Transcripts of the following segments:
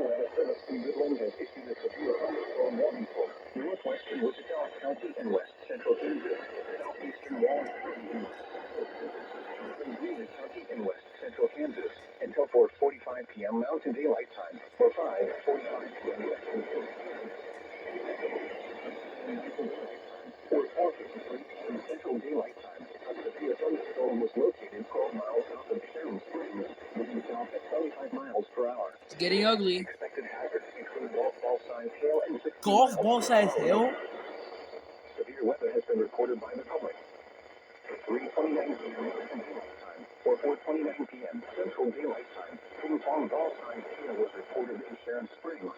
Midland has issued a severe thunderstorm warning for northwestern Wichita County and west central Kansas, southeastern Washington, Green County and west central Kansas until 4:45 p.m. Mountain Daylight Time or 5:45 p.m. or 4:53 p.m. Central Daylight Time. A severe thunderstorm was located 12 miles south of Sharon Springs, moving south at 25 miles per hour. It's getting ugly. Expected hazards include golf ball-sized hail and 60 Golf miles ball-sized per hour. hail? Severe weather has been reported by the public. 3:29 p.m. Mountain Daylight Time or 4:29 p.m. Central Daylight Time. Ping pong ball-sized hail was reported in Sharon Springs.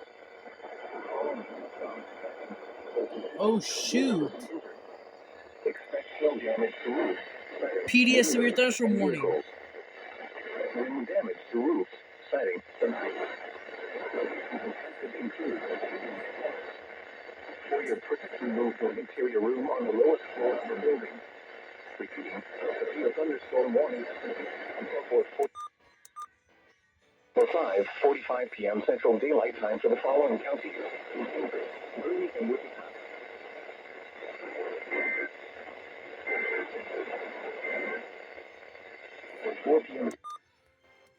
Oh shoot. Expect hail damage to roofs. PDS severe thunderstorm warning. Wind damage to roofs. Setting tonight. For your protection, move to an interior room on the lowest floor of the building. Repeating, severe thunderstorm warning until 5:45 p.m. Central Daylight Time for the following counties: Greeley and Wichita. 4 p.m.